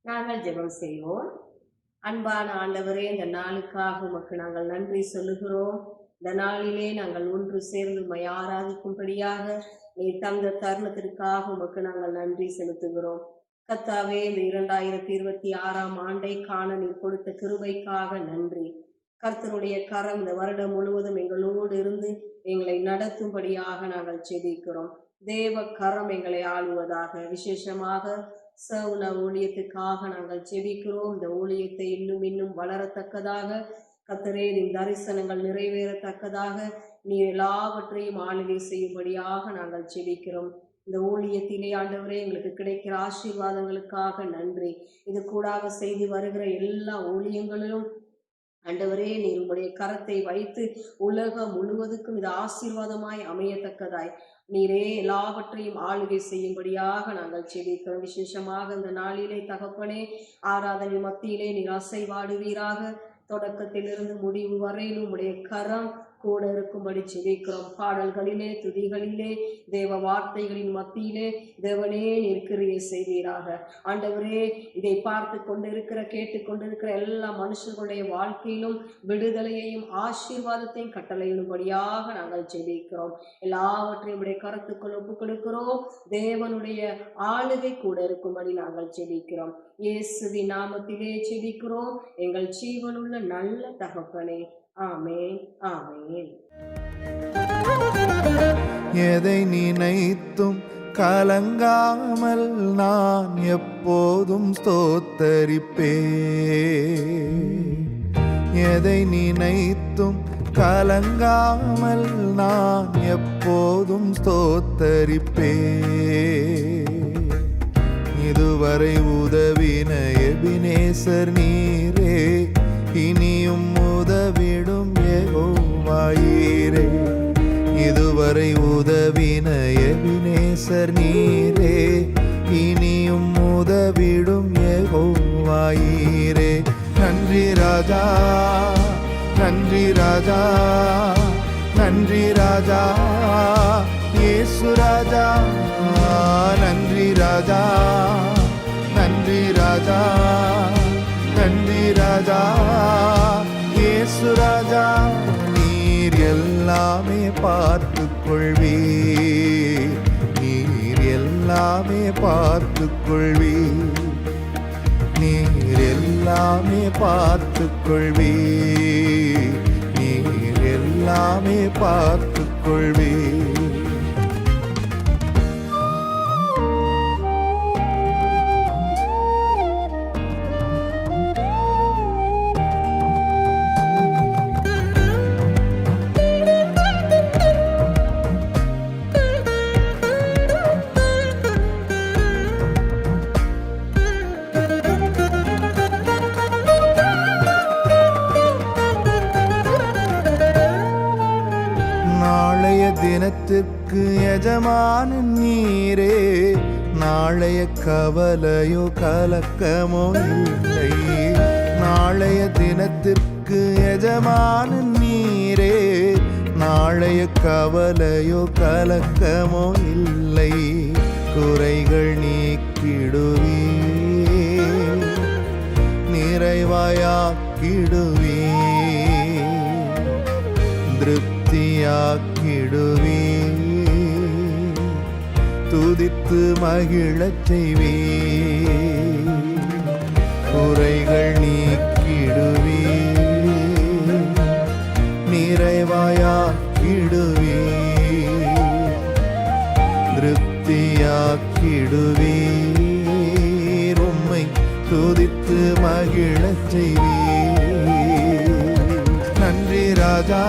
நாங்கள் ஜெபம் செய்வோம். அன்பான ஆண்டவரே, இந்த நாளுக்காக உமக்கு நாங்கள் நன்றி சொல்லுகிறோம். இந்த நாளிலே நாங்கள் ஒன்று சேர்ந்து உம்மை ஆராதிக்கும்படியாக நீர் தந்த தருணத்திற்காக உமக்கு நாங்கள் நன்றி செலுத்துகிறோம். கர்த்தாவே, இந்த 2026ஆம் ஆண்டை காண நீர் கொடுத்த கிருபைக்காக நன்றி. கர்த்தருடைய கரம் இந்த வருடம் முழுவதும் எங்களோடு இருந்து எங்களை நடத்தும்படியாக நாங்கள் ஜெபிக்கிறோம். தேவ கரம் எங்களை ஆளுவதாக. விசேஷமாக சவுல ஊழியத்துக்காக நாங்கள் ஜெபிக்கிறோம். இந்த ஊழியத்தை இன்னும் வளரத்தக்கதாக, கர்த்தரே நீர் தரிசனங்கள் நிறைவேறத்தக்கதாக நீர் எல்லாவற்றையும் ஆளுகை செய்யும்படியாக நாங்கள் ஜெபிக்கிறோம். இந்த ஊழியத்திலே ஆண்டவரே எங்களுக்கு கிடைக்கிற ஆசீர்வாதங்களுக்காக நன்றி. இது கூடாக செய்து வருகிற எல்லா ஊழியங்களிலும் ஆண்டவரே நீர் உம்முடைய கரத்தை வைத்து உலகம் முழுவதுக்கும் இது ஆசீர்வாதமாய் அமையத்தக்கதாய் நீரே எல்லாவற்றையும் ஆளுகை செய்யும்படியாக நாங்கள் ஜெபிக்கிறோம். விசேஷமாக இந்த நாளிலே தகப்பனே, ஆராதனை மத்தியிலே நீர் அசைவாடுவீராக. தொடக்கத்திலிருந்து முடிவு வரையிலும் உம்முடைய கரம் கூட இருக்கும்படி ஜெபிக்கிறோம். பாடல்களிலே, துதிகளிலே, தேவ வார்த்தைகளின் மத்தியிலே தேவனே நீர் கிரியை செய்வீராக. ஆண்டவரே, இதை பார்த்து கொண்டிருக்கிற கேட்டுக்கொண்டிருக்கிற எல்லா மனுஷர்களுடைய வாழ்க்கையிலும் விடுதலையையும் ஆசீர்வாதத்தையும் கட்டளையிடும்படியாக நாங்கள் ஜெபிக்கிறோம். எல்லாவற்றையும் உடைய கருத்துக்கள் ஒப்புக் கொடுக்கிறோம். தேவனுடைய ஆளுகை கூட இருக்கும்படி நாங்கள் ஜெபிக்கிறோம். இயேசுவின் நாமத்திலே ஜெபிக்கிறோம் எங்கள் ஜீவனுள்ள நல்ல தகப்பனே. ஆமென், ஆமென். எதை நினைத்தும் கலங்காமல் நான் எப்போதும் ஸ்தோத்தரிப்பேன். எதை நினைத்தும் கலங்காமல் நான் எப்போதும் ஸ்தோத்தரிப்பேன். இதுவரை உதவின எபினேசர் நீரே, இனியும் உதவிடும் யெகோவாயீரே. இதுவரை உதவின எபினேசர் நீரே, இனியும் உதவிடும் யெகோவாயீரே. நன்றி ராஜா, நன்றி ராஜா, நன்றி ராஜா, இயேசு ராஜா. நன்றி ராஜா, நன்றி ராஜா, நன்றி ராஜா, இயேசு ராஜா. நீர் எல்லாமே பார்த்து கொள்வீர், நீர் எல்லாமே பார்த்து கொள்வீர், நீர் எல்லாமே பார்த்து கொள்வீர், நீர் எல்லாமே பார்த்து கொள்வீர். தினத்திற்கு எஜமான நீரே, நாளைய கவலையோ கலக்கமோ இல்லை. நாளைய தினத்திற்கு எஜமான நீரே, நாளைய கவலையோ கலக்கமோ இல்லை. குறைகள் நீக்கிடுவே, நிறைவாயாக்கிடுவே, திருப்தியாக்கிடுவே, துதித்து மகிழச் செய்வே. குறைகள் நீக்கிடுவே, நிறைவாயாக்கிடுவே, திருப்தியாக்கிடுவே, உம்மை துதித்து மகிழச் செய்வே. நன்றி ராஜா,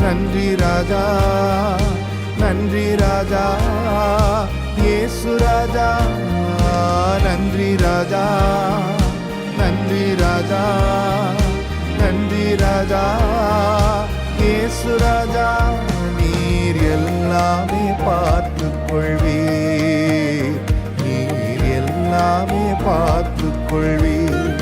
நன்றி ராஜா, நன்றி ராஜா, இயேசு ராஜா. நன்றி ராஜா, நன்றி ராஜா, நன்றி ராஜா, இயேசு ராஜா. நீர் எல்லாமே பார்த்து கொள்வீர், நீர் எல்லாமே பார்த்து கொள்வீர்,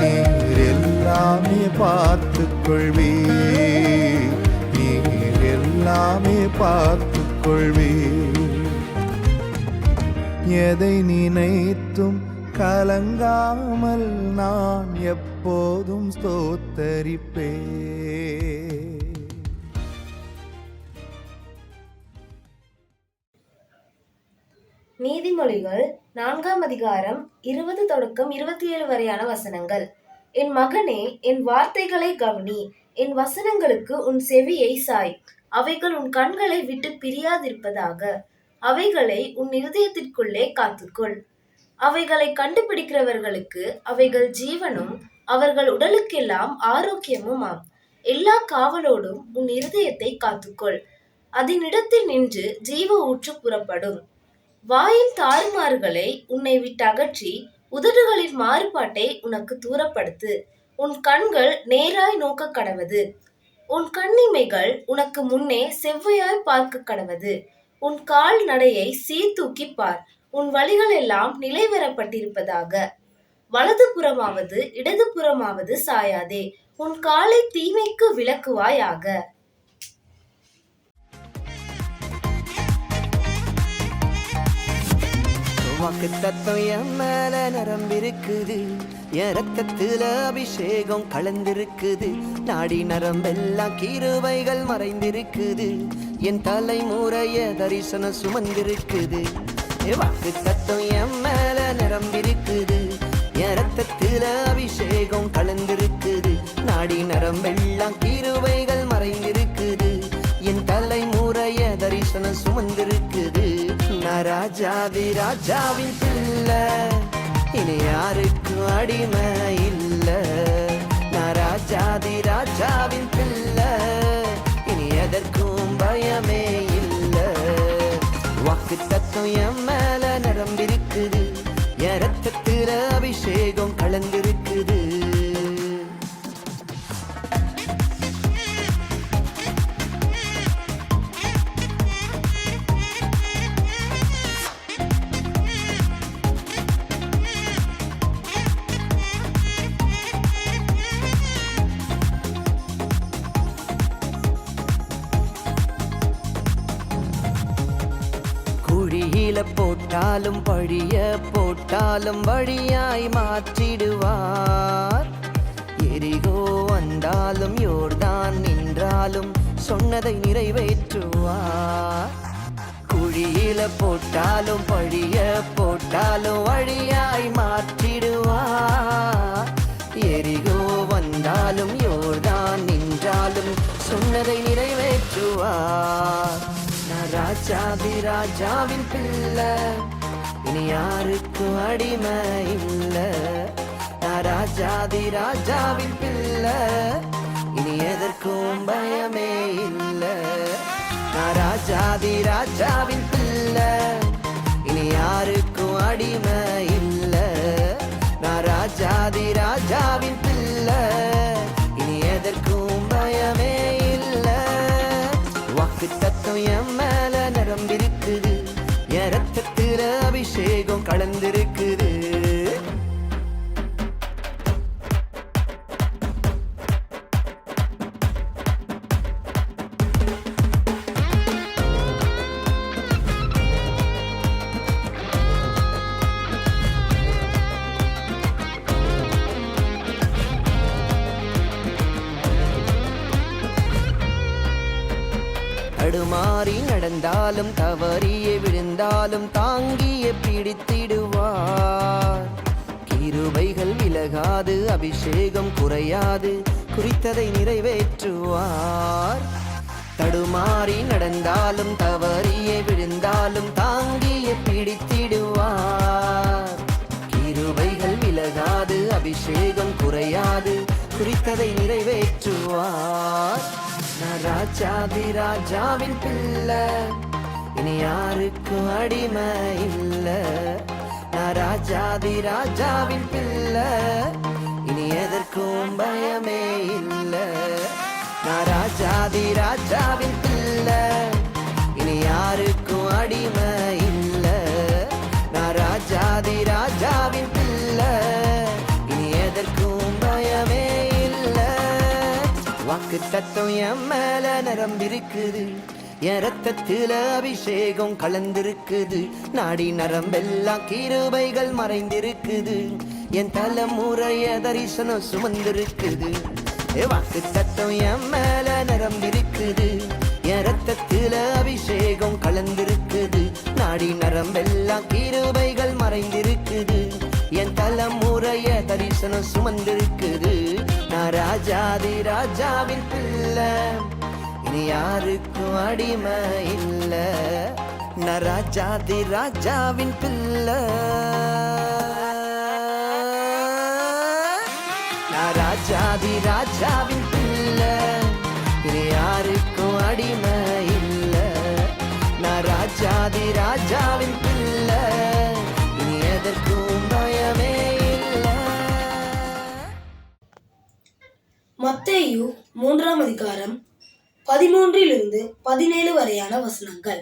நீர் எல்லாமே பார்த்து கொள்வீர், நீர் எல்லாமே பார்த்து கொள்வீர். எதை நினைத்தும் கலங்காமல் நான் எப்போதும் ஸ்தோத்தரிப்பே. நீதிமொழிகள் 4ஆம் அதிகாரம் 20 தொடக்கம் 27 வரையான வசனங்கள். என் மகனே, என் வார்த்தைகளை கவனி, என் வசனங்களுக்கு உன் செவியை சாய். அவைகள் உன் கண்களை விட்டு பிரியாதிருப்பதாக. அவைகளை உன் இருதயத்திற்குள்ளே காத்துக்கொள். அவைகளை கண்டுபிடிக்கிறவர்களுக்கு அவைகள் ஜீவனும் அவர்கள் உடலுக்கெல்லாம் ஆரோக்கியமுமாம். எல்லா காவலோடும் உன் இருதயத்தை காத்துக்கொள். அதனிடத்தில் நின்று ஜீவ ஊற்று புறப்படும். வாயின் தாறுமாறுகளை உன்னை விட்டு அகற்றி உதடுகளின் மாறுபாட்டை உனக்கு தூரப்படுத்து. உன் கண்கள் நேராய் நோக்க கடவது. உன் கண்ணிமைகள் உனக்கு முன்னே செவ்வையாய் பார்க்க கடவது. உன் கால் நடையை சீர்தூக்கி பார். உன் வழிகள் எல்லாம் நிலைவரப்பட்டிருப்பதாக. வலது புறமாவது இடது புறமாவது சாயாதே. உன் காலை தீமைக்கு விலக்குவாயாக. வாக்கு தத்துவம் என் மேல நரம்பிருக்குது, என் ரத்தத்துல அபிஷேகம் கலந்திருக்குது. நாடி நரம்பெல்லாம் கிருபைகள் மறைந்திருக்குது, என் தலைமுறைய தரிசனம் சுமந்திருக்குது. வாக்கு தத்துவம் என் மேல நரம்பிருக்குது, என் ரத்தத்துல அபிஷேகம் கலந்திருக்குது. நாடி நரம்பெல்லாம் கிருபைகள் மறைந்திருக்குது, என் தலைமுறைய தரிசனம் சுமந்திருக்குது. நான் ராஜாதி ராஜாவின் பிள்ளை, இனி யாருக்கும் அடிமை இல்ல. நான் ராஜாதி ராஜாவின் பிள்ளை, இனி எதற்கும் பயமே இல்ல. வாக்கு தத்துவம் என் மேல நரம்பிருக்குது, என் ரத்தத்துல அபிஷேகம் கலந்திருக்குது. குழியில போட்டாலும் பழிய போட்டாலும் வழியாய் மாற்றிடுவார். எரிகோ வந்தாலும் யோர்தான் நின்றாலும் சொன்னதை நிறைவேற்றுவார். குழியில போட்டாலும் பழிய போட்டாலும் வழியாய் மாற்றிடுவார். எரிகோ வந்தாலும் யோர்தான் நின்றாலும் சொன்னதை நிறைவேற்றுவார். நான் ராஜாதி ராஜாவின் பிள்ளை, இனி யாருக்கும் அடிமை இல்ல. நான் ராஜாதி ராஜாவின் பிள்ளை, இனி எதற்கும் பயமே இல்ல. நான் ராஜாதி ராஜாவின் பிள்ளை, இனி யாருக்கும் அடிமை இல்ல. நான் ராஜாதி ராஜாவின் பிள்ளை, இனி எதற்கும் பயமே இல்ல. வாக்கு தத்துவம் என் மேல நரம்பிருக்குது, என் ரத்தத்துல அபிஷேகம் கலந்திருக்குது. தடுமாறி நடந்தாலும் தவறியே விழுந்தாலும் தாங்கியே பிடித்திடுவார். கிருபைகள் விலகாது, அபிஷேகம் குறையாது, குறித்ததை நிறைவேற்றுவார். தடுமாறி நடந்தாலும் தவறியே விழுந்தாலும் தாங்கியே பிடித்திடுவார். கிருபைகள் விலகாது, அபிஷேகம் குறையாது, குறித்ததை நிறைவேற்றுவார். நான் ராஜாதி ராஜாவின் பிள்ளை, இனி யாருக்கும் அடிமை இல்ல. நான் ராஜாதி ராஜாவின் பிள்ளை, இனி எதற்கும் பயமே இல்ல. நான் ராஜாதி ராஜாவின் பிள்ளை, இனி யாருக்கும் அடிமை இல்ல. நான் ராஜாதி ராஜாவின் பிள்ளை, இனி எதற்கும் பயமே இல்ல. வாக்கு தத்துவம் என் மேல நரம்பிருக்குது, என் ரத்தத்துல அபிஷேகம் கலந்திருக்குது. நாடி நரம்பெல்லாம் கிருபைகள் மறைந்திருக்குது. என் தலைமுறைய தரிசனம் சுமந்திருக்குது. வாக்கு தத்தம் என் மேல நிரம்பிருக்குது. என் ரத்தத்துல அபிஷேகம் கலந்திருக்குது. நாடி நரம்பெல்லாம் கிருபைகள் மறைந்திருக்குது. என் தலைமுறைய தரிசனம் சுமந்திருக்குது. நான் ராஜாதி ராஜாவின் பிள்ளை, இனி யாருக்கும் அடிமை இல்ல. நான் ராஜாதி ராஜாவின் பிள்ளை, நான் ராஜாதி ராஜாவின் பிள்ளை, இனி யாருக்கும் அடிமை இல்ல. நான் ராஜாதி ராஜாவின் பிள்ளை, இனி எதற்கும் பயமே இல்லை. மத்தேயு 3ஆம் அதிகாரம் 13 17 வரையான வசனங்கள்.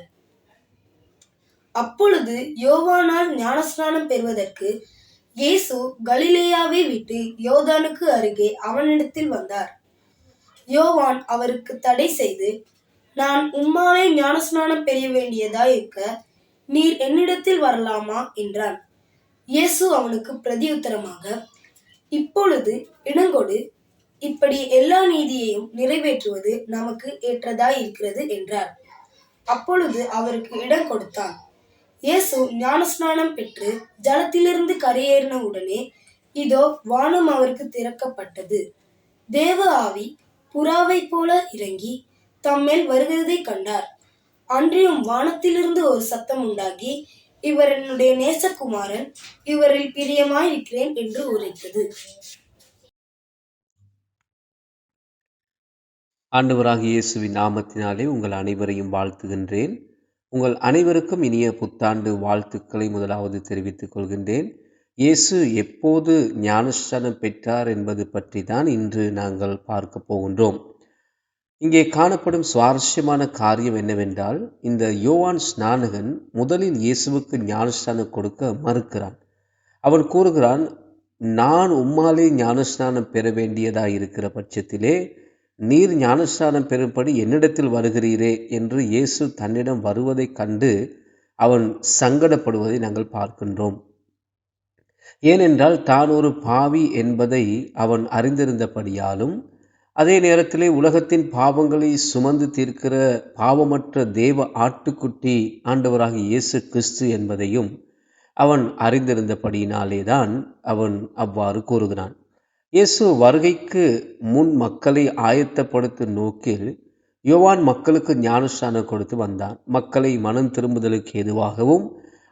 அப்பொழுது யோவானால் ஞானஸ்நானம் பெறுவதற்கு இயேசு கலிலேயாவை விட்டு யோர்தானுக்கு அருகே அவனிடத்தில் வந்தார். யோவான் அவருக்கு தடை செய்து, நான் உம்மாலே ஞானஸ்நானம் பெற வேண்டியதாயிருக்க நீர் என்னிடத்தில் வரலாமா என்றான். இயேசு அவனுக்கு பிரதியுத்தரமாக, இப்பொழுது இடங்கொடு, இப்படி எல்லா நீதியையும் நிறைவேற்றுவது நமக்கு ஏற்றதாயிருக்கிறது என்றார். அப்பொழுது அவருக்கு இடம் கொடுத்தான். இயேசு ஞானஸ்நானம் பெற்று ஜலத்திலிருந்து கரையேறின உடனே இதோ வானம் அவருக்கு திறக்கப்பட்டது. தேவ ஆவி புறாவை போல இறங்கி தம்மேல் வருகிறதை கண்டார். அன்றியும் வானத்திலிருந்து ஒரு சத்தம் உண்டாகி, இவர் என்னுடைய நேசகுமாரன், இவரில் பிரியமாயிருக்கிறேன் என்று உரைத்தது. ஆண்டவராகிய இயேசுவின் நாமத்தினாலே உங்கள் அனைவரையும் வாழ்த்துகின்றேன். உங்கள் அனைவருக்கும் இனிய புத்தாண்டு வாழ்த்துக்களை முதலாவது தெரிவித்துக் கொள்கின்றேன். இயேசு எப்போது ஞானஸ்நானம் பெற்றார் என்பது பற்றி தான் இன்று நாங்கள் பார்க்க போகின்றோம். இங்கே காணப்படும் சுவாரஸ்யமான காரியம் என்னவென்றால், இந்த யோவான் ஸ்நானகன் முதலில் இயேசுவுக்கு ஞானஸ்நானம் கொடுக்க மறுக்கிறான். அவன் கூறுகிறான், நான் உம்மாலே ஞானஸ்நானம் பெற வேண்டியதாய் இருக்கிற பட்சத்திலே நீர் ஞானஸ்நானம் பெறும்படி என்னிடத்தில் வருகிறீரே என்று இயேசு தன்னிடம் வருவதைக் கண்டு அவன் சங்கடப்படுவதை நாங்கள் பார்க்கின்றோம். ஏனென்றால் தான் ஒரு பாவி என்பதை அவன் அறிந்திருந்தபடியாலும், அதே நேரத்திலே உலகத்தின் பாவங்களை சுமந்து தீர்க்கிற பாவமற்ற தேவ ஆட்டுக்குட்டி ஆண்டவராகிய இயேசு கிறிஸ்து என்பதையும் அவன் அறிந்திருந்தபடியினாலே தான் அவன் அவ்வாறு கூறுகிறான். இயேசு வருகைக்கு முன் மக்களை ஆயத்தப்படுத்தும் நோக்கில் யோவான் மக்களுக்கு ஞானஸ்நானம் கொடுத்து வந்தான். மக்களை மனம் திரும்புதலுக்கு ஏதுவாகவும்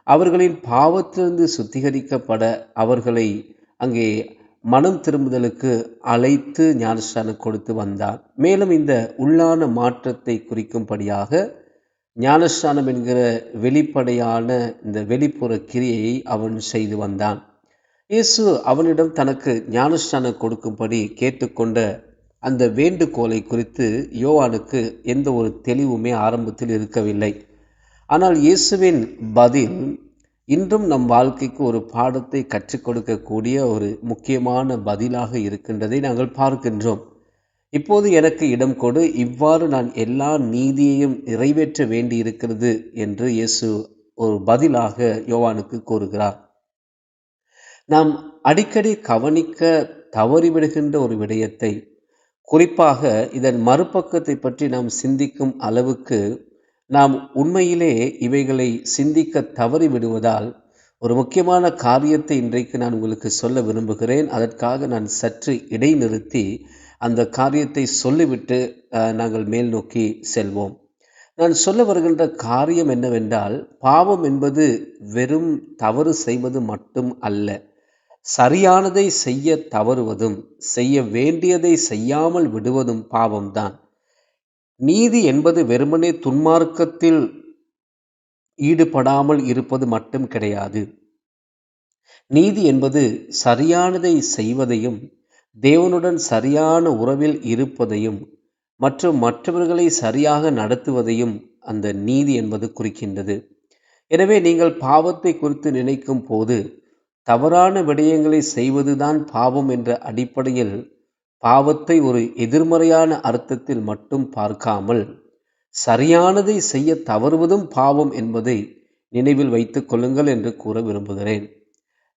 அவர்களின் பாவத்திலிருந்து சுத்திகரிக்கப்பட அவர்களை அங்கே மனம் திரும்புதலுக்கு அழைத்து ஞானஸ்நானம் கொடுத்து வந்தான். மேலும் இந்த உள்ளான மாற்றத்தை குறிக்கும்படியாக ஞானஸ்நானம் என்கிற வெளிப்படையான இந்த வெளிப்புற கிரியையை அவன் செய்து வந்தான். இயேசு அவனிடம் தனக்கு ஞானஸ்நானம் கொடுக்கும்படி கேட்டுக்கொண்ட அந்த வேண்டுகோளை குறித்து யோவானுக்கு எந்த ஒரு தெளிவுமே ஆரம்பத்தில் இருக்கவில்லை. ஆனால் இயேசுவின் பதில் இன்றும் நம் வாழ்க்கைக்கு ஒரு பாடத்தை கற்றுக் கொடுக்கக்கூடிய ஒரு முக்கியமான பதிலாக இருக்கின்றதை நாங்கள் பார்க்கின்றோம். இப்போது எனக்கு இடம் கொடு, இவ்வாறு நான் எல்லா நீதியையும் நிறைவேற்ற வேண்டி இருக்கிறது என்று இயேசு ஒரு பதிலாக யோவானுக்கு கூறுகிறார். நாம் அடிக்கடி கவனிக்க தவறிவிடுகின்ற ஒரு விடயத்தை, குறிப்பாக இதன் மறுபக்கத்தை பற்றி நாம் சிந்திக்கும் அளவுக்கு நாம் உண்மையிலே இவைகளை சிந்திக்க தவறிவிடுவதால் ஒரு முக்கியமான காரியத்தை இன்றைக்கு நான் உங்களுக்கு சொல்ல விரும்புகிறேன். அதற்காக நான் சற்று இடைநிறுத்தி அந்த காரியத்தை சொல்லிவிட்டு நாங்கள் மேல் நோக்கி செல்வோம். நான் சொல்ல வருகின்ற காரியம் என்னவென்றால், பாவம் என்பது வெறும் தவறு செய்வது மட்டும் அல்ல. சரியானதை செய்ய தவறுவதும் செய்ய வேண்டியதை செய்யாமல் விடுவதும் பாவம்தான். நீதி என்பது வெறுமனே துன்மார்க்கத்தில் ஈடுபடாமல் இருப்பது மட்டும் கிடையாது. நீதி என்பது சரியானதை செய்வதையும் தேவனுடன் சரியான உறவில் இருப்பதையும் மற்றும் மற்றவர்களை சரியாக நடத்துவதையும் அந்த நீதி என்பது குறிக்கின்றது. எனவே நீங்கள் பாவத்தை குறித்து நினைக்கும் போது தவறான விடயங்களை செய்வதுதான் பாவம் என்ற அடிப்படையில் பாவத்தை ஒரு எதிர்மறையான அர்த்தத்தில் மட்டும் பார்க்காமல் சரியானதை செய்ய தவறுவதும் பாவம் என்பதை நினைவில் வைத்துக் கொள்ளுங்கள் என்று கூற விரும்புகிறேன்.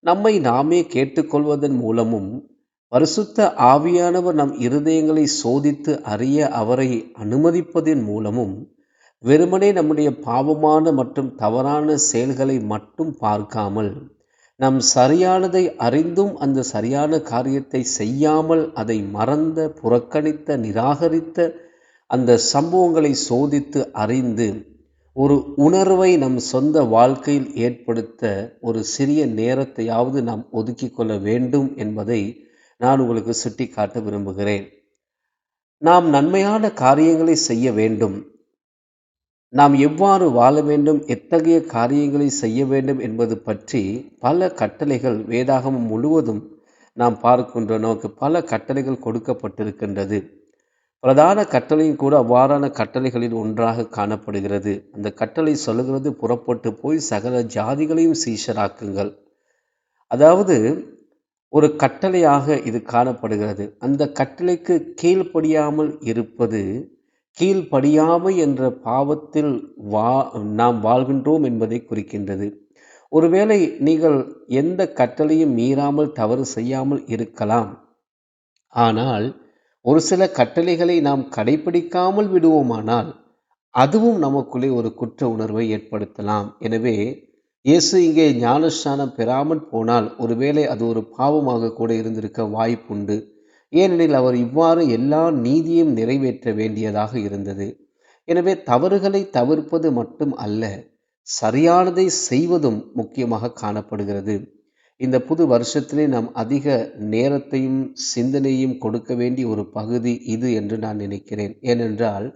நம்மை நாமே கேட்டுக்கொள்வதன் மூலமும் பரிசுத்த ஆவியானவர் நம் இருதயங்களை சோதித்து அறிய அவரை அனுமதிப்பதன் மூலமும் வெறுமனே நம்முடைய பாவமான மற்றும் தவறான செயல்களை மட்டும் பார்க்காமல் நம் சரியானதை அறிந்தும் அந்த சரியான காரியத்தை செய்யாமல் அதை மறந்த, புறக்கணித்த, நிராகரித்த அந்த சம்பவங்களை சோதித்து அறிந்து ஒரு உணர்வை நம் சொந்த வாழ்க்கையில் ஏற்படுத்த ஒரு சிறிய நேரத்தையாவது நாம் ஒதுக்கி கொள்ள வேண்டும் என்பதை நான் உங்களுக்கு சுட்டிக்காட்ட விரும்புகிறேன். நாம் நன்மையான காரியங்களை செய்ய வேண்டும். நாம் எவ்வாறு வாழ வேண்டும், எத்தகைய காரியங்களை செய்ய வேண்டும் என்பது பற்றி பல கட்டளைகள் வேதாகமம் முழுவதும் நாம் பார்க்கின்றோம். நமக்கு பல கட்டளைகள் கொடுக்கப்பட்டிருக்கின்றது. பிரதான கட்டளையும் கூட அவ்வாறான கட்டளைகளில் ஒன்றாக காணப்படுகிறது. அந்த கட்டளை சொல்லுகிறது, புறப்பட்டு போய் சகல ஜாதிகளையும் சீஷராக்குங்கள். அதாவது ஒரு கட்டளையாக இது காணப்படுகிறது. அந்த கட்டளைக்கு கீழ்ப்படியாமல் இருப்பது, கீழ்ப்படியாமை என்ற பாவத்தில் நாம் வாழ்கின்றோம் என்பதை குறிக்கின்றது. ஒருவேளை நீங்கள் எந்த கட்டளையும் மீறாமல் தவறு செய்யாமல் இருக்கலாம். ஆனால் ஒரு சில கட்டளைகளை நாம் கடைபிடிக்காமல் விடுவோமானால் அதுவும் நமக்குள்ளே ஒரு குற்ற உணர்வை ஏற்படுத்தலாம். எனவே இயேசு இங்கே ஞானஸ்நானம் பெறாமல் போனால் ஒருவேளை அது ஒரு பாவமாக கூட இருந்திருக்க வாய்ப்புண்டு. ஏனெனில் அவர் இவ்வாறு எல்லா நீதியையும் நிறைவேற்ற வேண்டியதாக இருந்தது. எனவே தவறுகளை தவிர்ப்பது மட்டும் அல்ல, சரியானதை செய்வதும் முக்கியமாக காணப்படுகிறது. இந்த புது வருஷத்திலே நாம் அதிக நேரத்தையும் சிந்தனையும் கொடுக்க வேண்டிய ஒரு பகுதி இது என்று நான் நினைக்கிறேன். ஏனென்றால்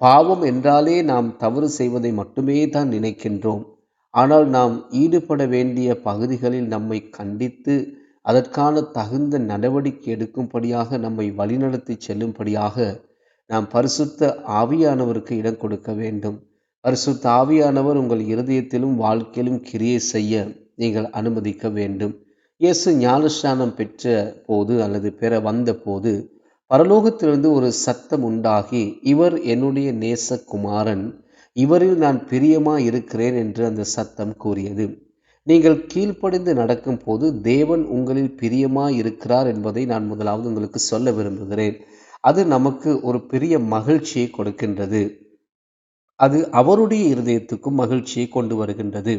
பாவம் என்றாலே நாம் தவறு செய்வதை மட்டுமே தான் நினைக்கின்றோம். ஆனால் நாம் ஈடுபட வேண்டிய பகுதிகளில் நம்மை கண்டித்து அதற்கான தகுந்த நடவடிக்கை எடுக்கும்படியாக நம்மை வழிநடத்தி செல்லும்படியாக நாம் பரிசுத்த ஆவியானவருக்கு இடம் கொடுக்க வேண்டும். பரிசுத்த ஆவியானவர் உங்கள் இருதயத்திலும் வாழ்க்கையிலும் கிரியை செய்ய நீங்கள் அனுமதிக்க வேண்டும். இயேசு ஞானஸ்நானம் பெற்ற போது அல்லது பெற வந்த போது பரலோகத்திலிருந்து ஒரு சத்தம் உண்டாகி, இவர் என்னுடைய நேசகுமாரன், இவரில் நான் பிரியமாய் இருக்கிறேன் என்று அந்த சத்தம் கூறியது. நீங்கள் கீழ்ப்படிந்து நடக்கும் போது தேவன் உங்களில் பிரியமாய் இருக்கிறார் என்பதை நான் முதலாவது உங்களுக்கு சொல்ல விரும்புகிறேன். அது நமக்கு ஒரு பெரிய மகிழ்ச்சியை கொடுக்கின்றது. அது அவருடைய இருதயத்துக்கும் மகிழ்ச்சியை கொண்டு வருகின்றது.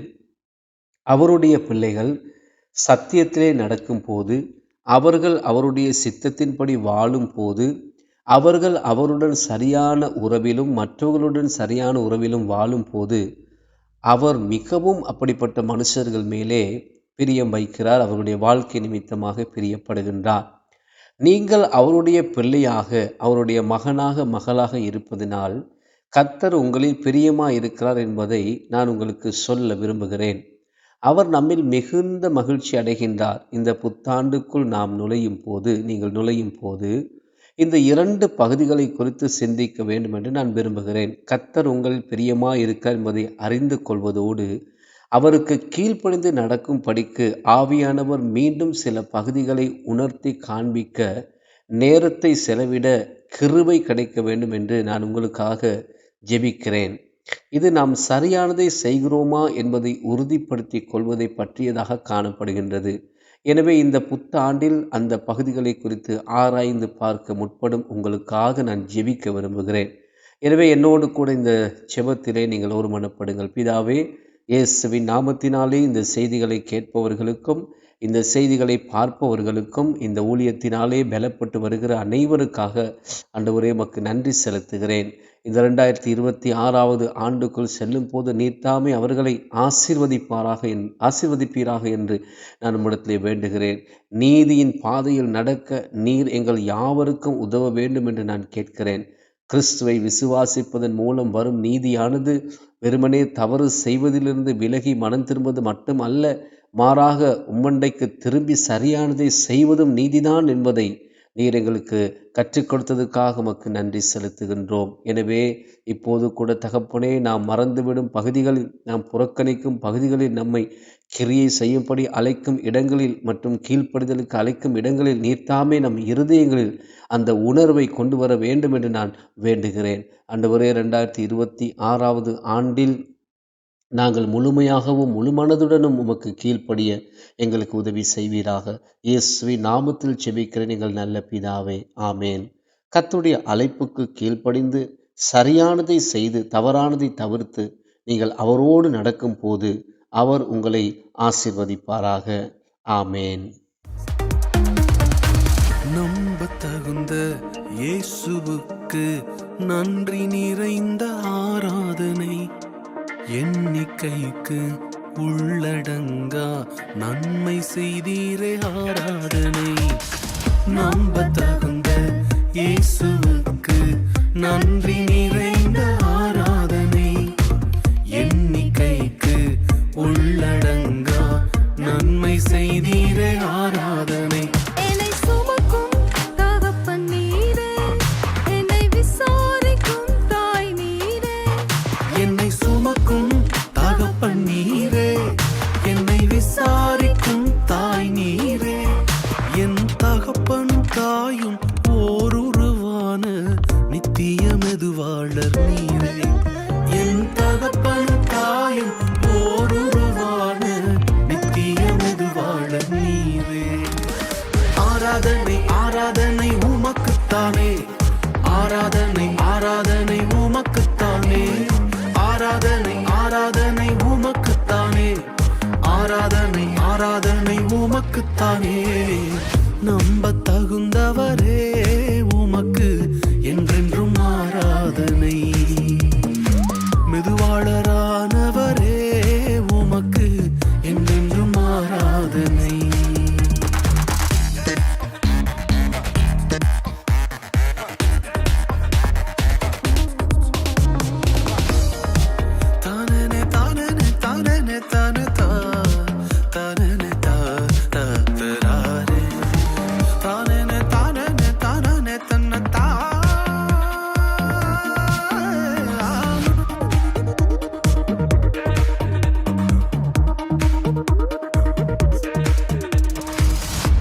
அவருடைய பிள்ளைகள் சத்தியத்திலே நடக்கும் போது, அவர்கள் அவருடைய சித்தத்தின்படி வாழும் போது, அவர்கள் அவருடன் சரியான உறவிலும் மற்றவர்களுடன் சரியான உறவிலும் வாழும் போது அவர் மிகவும் அப்படிப்பட்ட மனுஷர்கள் மேலே பிரியம் வைக்கிறார். அவருடைய வாழ்க்கை நிமித்தமாக பிரியப்படுகின்றார். நீங்கள் அவருடைய பிள்ளையாக, அவருடைய மகனாக, மகளாக இருப்பதினால் கர்த்தர் உங்களில் பிரியமாக இருக்கிறார் என்பதை நான் உங்களுக்கு சொல்ல விரும்புகிறேன். அவர் நம்மில் மிகுந்த மகிழ்ச்சி அடைகின்றார். இந்த புத்தாண்டுக்குள் நாம் நீங்கள் நுழையும் போது இந்த 2 பகுதிகளை குறித்து சிந்திக்க வேண்டும் என்று நான் விரும்புகிறேன். கர்த்தர் உங்களில் பிரியமாய் இருக்கிறார் என்பதை அறிந்து கொள்வதோடு அவருக்கு கீழ்ப்படிந்து நடக்கும் படிக்கு ஆவியானவர் மீண்டும் சில பகுதிகளை உணர்த்தி காண்பிக்க நேரத்தை செலவிட கிருபை கிடைக்க வேண்டும் என்று நான் உங்களுக்காக ஜெபிக்கிறேன். இது நாம் சரியானதை செய்கிறோமா என்பதை உறுதிப்படுத்தி கொள்வதை பற்றியதாக காணப்படுகின்றது. எனவே இந்த புத்தாண்டில் அந்த பகுதிகளை குறித்து ஆராய்ந்து பார்க்க முற்படும் உங்களுக்காக நான் ஜெபிக்க விரும்புகிறேன். எனவே என்னோடு கூட இந்த ஜெபத்திலே நீங்கள் ஒருமனப்படுங்கள். பிதாவே, இயேசுவின் நாமத்தினாலே இந்த செய்திகளை கேட்பவர்களுக்கும் இந்த செய்திகளை பார்ப்பவர்களுக்கும் இந்த ஊழியத்தினாலே பலப்பட்டு வருகிற அனைவருக்காக ஆண்டவரே உமக்கு நன்றி செலுத்துகிறேன். இந்த 2026வது ஆண்டுக்குள் செல்லும் போது நீர்தாமே அவர்களை ஆசீர்வதிப்பீராக என்று நான் உம்மிடத்திலே வேண்டுகிறேன். நீதியின் பாதையில் நடக்க நீர் எங்கள் யாவருக்கும் உதவ வேண்டும் என்று நான் கேட்கிறேன். கிறிஸ்துவை விசுவாசிப்பதன் மூலம் வரும் நீதியானது வெறுமனே தவறு செய்வதிலிருந்து விலகி மனம் திரும்புவது மட்டும் அல்ல, மாறாக உம்மண்டைக்கு திரும்பி சரியானதை செய்வதும் நீதிதான் என்பதை நீர் எங்களுக்கு கற்றுக் கொடுத்ததுக்காக உமக்கு நன்றி செலுத்துகின்றோம். எனவே இப்போது கூட தகப்பனே, நாம் மறந்துவிடும் பகுதிகளில், நாம் புறக்கணிக்கும் பகுதிகளில், நம்மை கிரியை செய்யும்படி அழைக்கும் இடங்களில் மற்றும் கீழ்ப்படிதலுக்கு அழைக்கும் இடங்களில் நீர்த்தாமே நம் இருதயங்களில் அந்த உணர்வை கொண்டு வர வேண்டும் என்று நான் வேண்டுகிறேன். ஆண்டவரே, 2026 ஆண்டில் நாங்கள் முழுமையாகவும் முழு மனதுடனும் உமக்கு கீழ்ப்படிய எங்களுக்கு உதவி செய்வீராக. இயேசுவின் நாமத்தில் ஜெபிக்கிறேன் எங்கள் நல்ல பிதாவே, ஆமேன். கர்த்தருடைய அழைப்புக்கு கீழ்ப்படிந்து சரியானதை செய்து தவறானதை தவிர்த்து நீங்கள் அவரோடு நடக்கும் போது அவர் உங்களை ஆசீர்வதிப்பாராக. ஆமேன். நம்ப தகுந்த இயேசுவுக்கு நன்றி நிறைந்த ஆராதனை, எண்ணிக்கைக்கு உள்ளடங்கா நன்மை செய்தீரே ஆராதனை. நம்ப தகுந்த இயேசுவுக்கு நன்றி நிறைந்த ஆராதனை, எண்ணிக்கைக்கு உள்ளடங்கா நன்மை செய்தீரே ஆராதனை. என்னை சுமக்கும் தகப்பன் நீரே, என்னை விசாரிக்கும் தாய் நீரே. என்னை சுமக்கும் தகப்பன் நீரே, என்னை விசாரிக்கும் தாய் நீரே. என் தகப்பனும் தாயும் ஓருருவான நித்திய மெதுவாளர் நீரே. என் தகப்பனும் தாயும் ஓருருவான நித்திய மெதுவாளர் நீரே. ஆராதனை ஆராதனை உமக்குத்தானே, ஆராதனை ஆராதனை உமக்குத்தானே, ஆராதனை ஆராதனை உமக்குத்தானே, ஆராதனை ஆராதனை உமக்குத்தானே. நம்ப தகுந்தவரே உமக்கு என்றென்றும் ஆராதனை. மெதுவாளரானவரே உமக்கு என்றென்றும் ஆராதனை. தானனே தானனே தானனே தானே தா தானனே தா தா தராரே. தானனே தானனே தானனே தன்ன தா.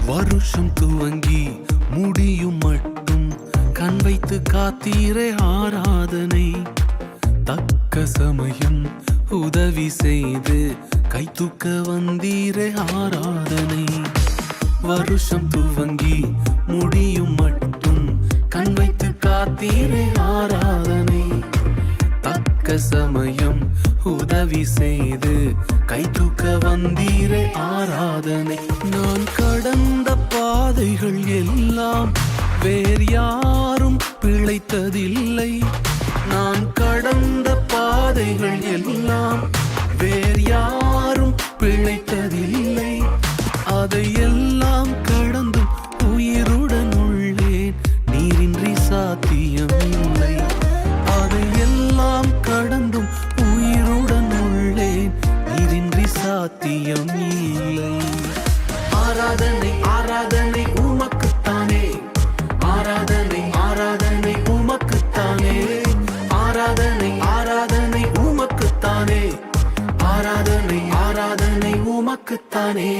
வருஷம் துவங்கி முடியும் மட்டும் கண் வைத்து காத்தீரே ஆராதனை. தக்க சமயம் உதவி செய்து கை தூக்க வந்தீரே ஆராதனை. வருஷம் துவங்கி முடியும் மட்டும் கண் வைத்து காத்தீரே ஆராதனை. தக்க சமயம் உதவி செய்து கை தூக்க வந்தீரே ஆராதனை. நான் கடந்த பாதைகள் எல்லாம் வேறு யாரும் பிழைத்ததில்லை. நான் கடந்த பாதைகள் எல்லாம் வேறு யாரும் பிழைத்ததில்லை. அதையெல்லாம் கடந்தும் உயிருடன் உள்ளேன், நீரின்றி சாத்தியமில்லை. அதையெல்லாம் கடந்தும் உயிருடன் உள்ளேன், நீரின்றி சாத்தியம் இல்லை. ஆராதனை ஆராதனை உமக்குத்தானே, ஆராதனை ஆராதனை உமக்குத்தானே, ஆராதனை ஆராதனை உமக்குத்தானே, ஆராதனை ஆராதனை உமக்குத்தானே.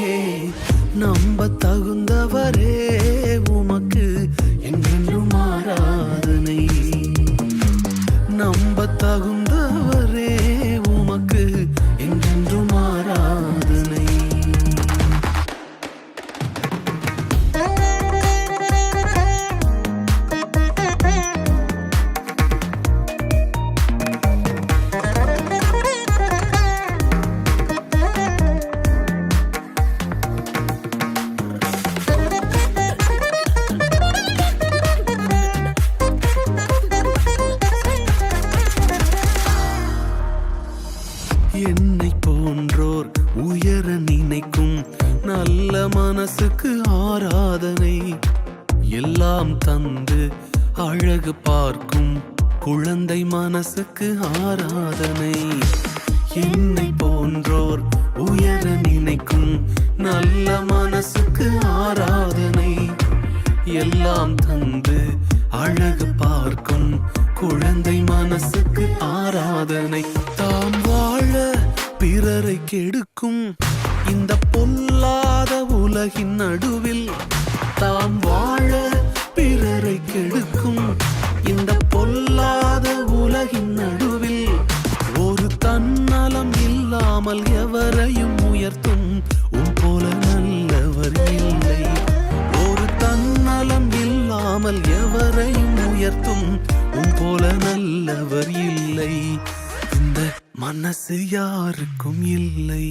நம்ப தகுந்தவரே உமக்கு என்றென்றும் ஆராதனை. நம்ப தகுந்தவரே உமக்கு என்றென்றும் ஆராதனை. என்னை போன்றோர் உயர நினைக்கும் நல்ல மனசுக்கு ஆராதனை. எல்லாம் தந்து அழகு பார்க்கும் குழந்தை மனசுக்கு ஆராதனை. என்னை போன்றோர் உயர நினைக்கும் நல்ல மனசுக்கு ஆராதனை. எல்லாம் தந்து அழகு பார்க்கும் குழந்தை மனசுக்கு ஆராதனை. தாம் வாழ பிறரை கெடுக்கும் இந்த பொல்லாத உலகின் நடுவில், தாம் வாழ பிறரை கெடுக்கும் இந்த பொல்லாத உலகின் நடுவில், ஒரு தன்னலம் இல்லாமல் எவரையும் உயர்த்தும் உன் போல நல்லவர் இல்லை. ஒரு தன்னலம் இல்லாமல் எவரையும் உயர்த்தும் உன் போல நல்லவர் இல்லை. இந்த மனசு யாருக்கும் இல்லை.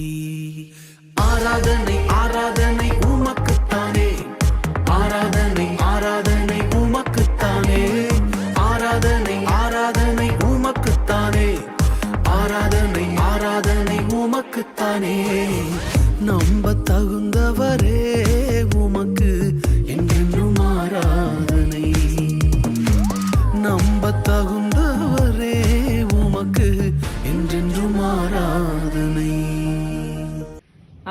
ஆராதனை ஆராதனை உமக்குத்தானே, ஆராதனை ஆராதனை உமக்குத்தானே, ஆராதனை ஆராதனை உமக்குத்தானே, ஆராதனை ஆராதனை உமக்குத்தானே. நம்ப தகுந்தவரே உமக்கு என்றென்றும் ஆராதனை, நம்ப தகுந்தவரே உமக்கு என்றென்றும் ஆராதனை.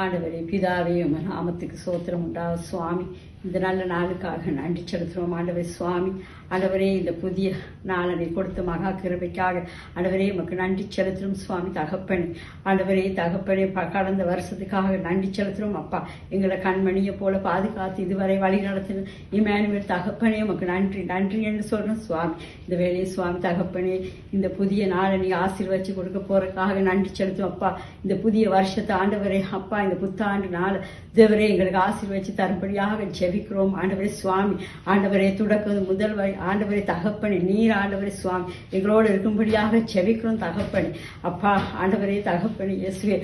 ஆண்டவரே பிதாவே உமது நாமத்துக்கு சோத்திரம் உண்டாகும் சுவாமி. இந்த நல்ல நாளுக்காக நன்றி செலுத்துகிறோம் ஆண்டவரே சுவாமி. ஆண்டவரே இந்த புதிய நாளனை கொடுத்த மகா கிருபைக்காக ஆண்டவரே உமக்கு நன்றி செலுத்துகிறோம் சுவாமி. தகப்பனே ஆண்டவரே தகப்பனே கடந்த வருஷத்துக்காக நன்றி செலுத்துகிறோம் அப்பா. எங்களை கண்மணியை போல பாதுகாத்து இதுவரை வழி நடத்தின இமானுவேல் தகப்பனே உமக்கு நன்றி நன்றி என்று சொல்கிறோம் சுவாமி. இந்த வேலையை சுவாமி தகப்பனே இந்த புதிய நாளை நீ ஆசீர்வதிச்சு கொடுக்க போறதுக்காக நன்றி செலுத்தும் அப்பா. இந்த புதிய வருஷத்தை ஆண்டவரே அப்பா இந்த புத்தாண்டு நாள் தேவரே எங்களுக்கு ஆசீர்வதிச்சு தரும்படியாக ஜெபிக்கிறோம் ஆண்டவரே சுவாமி. ஆண்டவரே தொடக்கம் முதல் ஆண்டவரே தகப்பனே நீர் ஆண்டவரே சுவாமி எங்களோடு இருக்கும்படியாக ஜெபிக்கிறோம் தகப்பனே அப்பா. ஆண்டவரே தகப்பனே இயேசுவே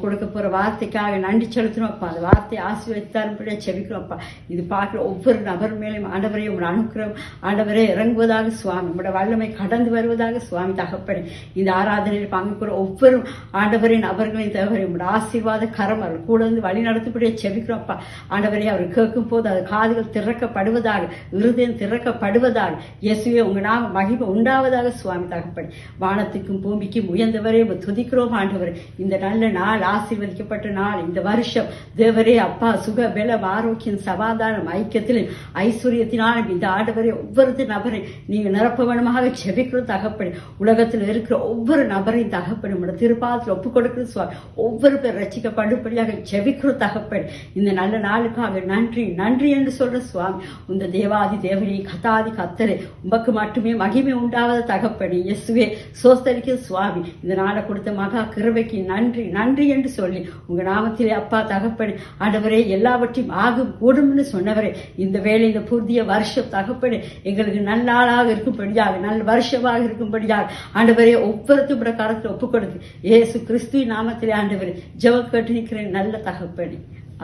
கொடுக்க போற வார்த்தைக்காக நன்றி செலுத்துறோம் அப்பா. அந்த வார்த்தையை ஆசீர்வதித்து தரும்படியாக ஜெபிக்கிறோம் அப்பா. இது பார்க்குற ஒவ்வொரு நபர் மேலும் ஆண்டவரே உங்களை அனுக்கிறோம் ஆண்டவரே இறங்குவதாக சுவாமி. உங்களோட வல்லமை கடந்து வருவதாக சுவாமி தகப்பனே. இந்த ஆராதனையில் பங்கு பெற ஒவ்வொரு ஆண்டவரே நபர்களையும் தவிர உங்களோட ஆசீர்வாத கரம் அவர்கள் கூட வந்து வழி நடத்தப்படியே ஜெபிக்கிறோம் அப்பா. ஆண்டவரே அவர் கேட்கும் போது அது காதுகள் திறக்கப்படுவதாக, இருதயம் திறக்கப்படுவதாக, இயேசுவே உங்க நாம மகிமை உண்டாவதாக சுவாமி தகப்பனே. வானத்துக்கும் பூமிக்கும் உயர்ந்தவரே துதிக்கிறோம் ஆண்டவரே. இந்த நல்ல நாள் ஆசீர்வதிக்கப்பட்ட நாள், இந்த வருஷம் தேவரே அப்பா சுக பலம் ஆரோக்கியம் சமாதானம் ஐக்கியத்திலும் ஐஸ்வர்யத்தினாலும் இந்த ஆண்டவரே ஒவ்வொரு நபரை நீங்க நிரப்பவனமாக ஜெபிக்கிறோம் தகப்பனே. உலகத்தில் இருக்கிற ஒவ்வொரு நபரையும் தகப்பனே உங்களோட திருப்பாதத்தில் ஒப்புக் கொடுக்கிற சுவாமி. ஒவ்வொரு பேர் ரட்சிக்கப்படும்படியாக ஜெபிக்கிறோம் தகப்பனே. இந்த நல்ல நாளுக்காக நன்றி நன்றி என்று சொல்ற சுவாமி. இந்த தேவாதி தேவனே கதாதி கத்தரே உமக்கு மட்டுமே மகிமை உண்டாவத தகப்பனே. இயேசுவே சோஸ்தரிக்க சுவாமி. இந்த நாளை கொடுத்த மகா கிருபைக்கு நன்றி நன்றி என்று சொல்லி உங்க நாமத்திலே அப்பா தகப்பனே ஆண்டவரே எல்லாவற்றையும் ஆகும் கூடும்னு சொன்னவரே இந்த வேலை இந்த புதிய வருஷம் தகப்பனே எங்களுக்கு நல்ல ஆளாக இருக்கும்படியாக நல்ல வருஷமாக இருக்கும்படியாக ஆண்டவரே ஒவ்வொருத்தோட கரத்தில் ஒப்புக் கொடுத்து இயேசு கிறிஸ்துவின் நாமத்திலே ஆண்டவரே ஜெபம் கேட்டு நிற்கிறேன் நல்ல தகப்பனே.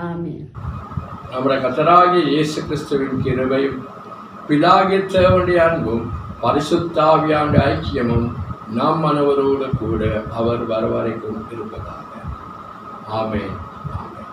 ஆமென். நம்முடைய கர்த்தராகிய இயேசு கிறிஸ்துவின் கிருபையும் பிதாகிய தேவனுடைய அன்பும் பரிசுத்தாவியானுடைய ஐக்கியமும் நம் அனைவரோடு கூட அவர் வர வரைக்கும் இருப்பதாக. ஆமென். ஆமென்.